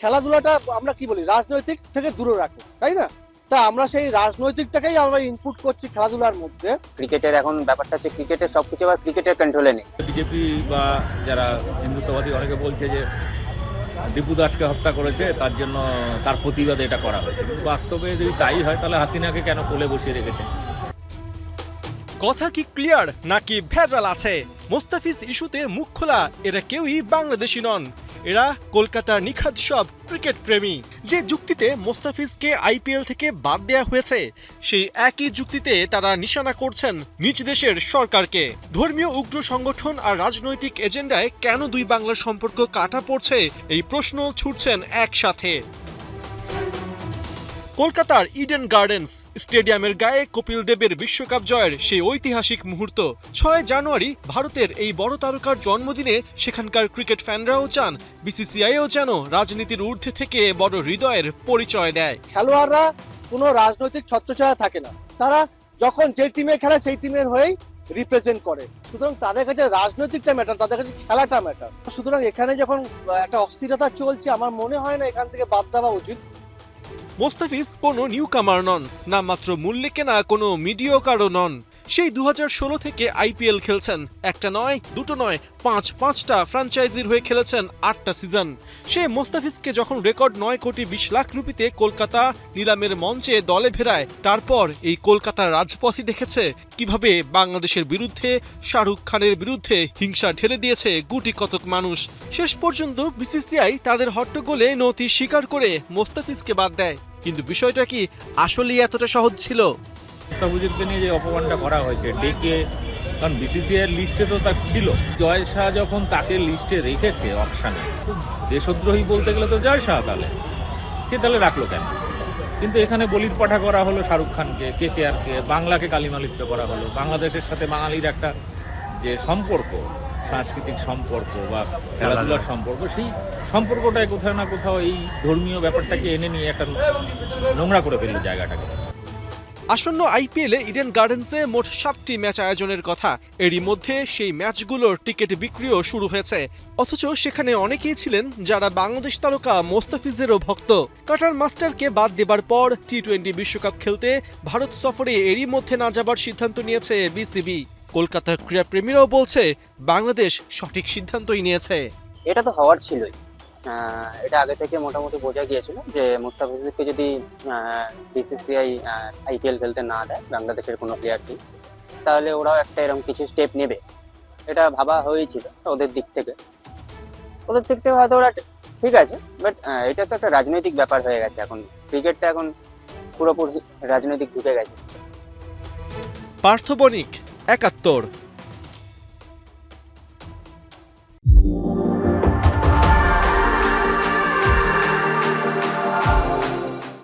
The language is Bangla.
খেলাধুলাটা আমরা কি বলি রাজনৈতিক থেকে দূরে রাখো, তাই না? তা আমরা সেই রাজনৈতিকটাকেই আমরা ইনপুট করছি খেলাধুলার মধ্যে। ক্রিকেটের এখন ব্যাপারটা হচ্ছে ক্রিকেটের সবকিছু আবার ক্রিকেটের কন্ট্রোলে নেই। বিজেপি বা যারা হিন্দুত্ববাদী অনেকে বলছে যে দীপু দাসকে হত্যা করেছে, তার জন্য তার প্রতিবাদে এটা করা হয়েছে, কিন্তু বাস্তবে যদি তাই হয় তাহলে হাসিনাকে কেন কোলে বসিয়ে রেখেছে? কথা কি ক্লিয়ার নাকি ভেজাল আছে? মোস্তাফিজ ইস্যুতে মুখ খোলা এরা কেউই বাংলাদেশি নন, এরা কলকাতার নিখাদ সব ক্রিকেট প্রেমী। যে যুক্তিতে মোস্তাফিজকে আইপিএল থেকে বাদ দেয়া হয়েছে, সেই একই যুক্তিতে তারা নিশানা করছেন নিজ দেশের সরকারকে। ধর্মীয় উগ্র সংগঠন আর রাজনৈতিক এজেন্ডায় কেন দুই বাংলার সম্পর্ক কাটা পড়ছে, এই প্রশ্ন ছুটছেন একসাথে। কলকাতার ইডেন গার্ডেন্স স্টেডিয়ামের গায়ে কপিল দেবের বিশ্বকাপ জয়ের সেই ঐতিহাসিক মুহূর্ত। 6 জানুয়ারি ভারতের এই বড় তারকার জন্মদিনে সেখানকার ক্রিকেট ফ্যানরাও চান বিসিসিআইও যেন রাজনীতির ঊর্ধ্বে থেকে বড় হৃদয়ের পরিচয় দেয়। খেলোয়াড়রা কোনো রাজনৈতিক ছত্রছায়া থাকে না, তারা যখন যে টিমে খেলে সেই টিমের হয়েই রিপ্রেজেন্ট করে। সুতরাং তাদের কাছে রাজনৈতিকটা ম্যাটার, তাদের কাছে খেলাটা ম্যাটার। সুতরাং এখানে যখন একটা অস্থিরতা চলছে, আমার মনে হয় না এখান থেকে বাদ দেওয়া উচিত। মোস্তাফিজ কোনো নিউ কামার নন, না মাত্র মূল্যে কেনা কোনো মিডিওকারও নন। সেই 2016 থেকে আইপিএল খেলছেন, একটা নয়, দুটো নয়, পাঁচটা ফ্র্যাঞ্চাইজির হয়ে খেলেছেন 8টা সিজন। সে মোস্তাফিজকে যখন রেকর্ড 9 কোটি 20 লাখ রুপিতে কলকাতা নিলামের মঞ্চে দলে ফেরায়, তারপর এই কলকাতার রাজপথই দেখেছে কিভাবে বাংলাদেশের বিরুদ্ধে, শাহরুখ খানের বিরুদ্ধে হিংসা ঢেলে দিয়েছে গুটি কতক মানুষ। শেষ পর্যন্ত বিসিসিআই তাদের হট্টগোলে নতি স্বীকার করে মোস্তাফিজকে বাদ দেয়। কিন্তু বিষয়টা কি আসলেই এতটা সহজ ছিল? মুস্তাফিজকে নিয়ে যে অপমানটা করা হয়েছে ডেকে, কারণ বিসিসিআইয়ের লিস্টে তো তার ছিল। জয় শাহ যখন তাকে লিস্টে রেখেছে অকশানে, দেশদ্রোহী বলতে গেলে তো জয় শাহ, তাহলে রাখলো কেন? কিন্তু এখানে বলির পাঠা করা হলো শাহরুখ খানকে, কেকেআরকে, বাংলাকে কালিমালিপ্ত করা হলো। বাংলাদেশের সাথে বাঙালির একটা যে সম্পর্ক, সাংস্কৃতিক সম্পর্ক বা খেলাধুলার সম্পর্ক, সেই সম্পর্কটাই কোথাও না কোথাও এই ধর্মীয় ব্যাপারটাকে এনে নিয়ে একটা নোংরা করে ফেললো জায়গাটাকে। আসন্ন আইপিএলে ইডেন গার্ডেন্সে মোট 7টি ম্যাচ আয়োজনের কথা। এরই মধ্যে সেই ম্যাচগুলোর টিকিট বিক্রিও শুরু হয়েছে। অথচ সেখানে অনেকেই ছিলেন যারা বাংলাদেশ তারকা মোস্তাফিজেরও ভক্ত। কাটার মাস্টারকে বাদ দেবার পর টি-20 বিশ্বকাপ খেলতে ভারত সফরে এরই মধ্যে না যাবার সিদ্ধান্ত নিয়েছে বিসিবি। কলকাতার ক্রীড়াপ্রেমীরাও বলছে বাংলাদেশ সঠিক সিদ্ধান্তই নিয়েছে। এটা তো হওয়ার ছিলই, এটা আগে থেকে মোটামুটি বোঝা গিয়েছিল যে মুস্তাফিজকে যদি বিসিসিআই আইপিএল খেলতে না দেয় বাংলাদেশের কোনো প্লেয়ারকে, তাহলে ওরাও একটা এরকম কিছু স্টেপ নেবে, এটা ভাবা হয়েছিল ওদের দিক থেকে। হয়তো ওরা ঠিক আছে, বাট এটা তো একটা রাজনৈতিক ব্যাপার হয়ে গেছে। এখন ক্রিকেটটা এখন পুরোপুরি রাজনৈতিক ঢুকে গেছে। পার্থ বণিক, ৭১।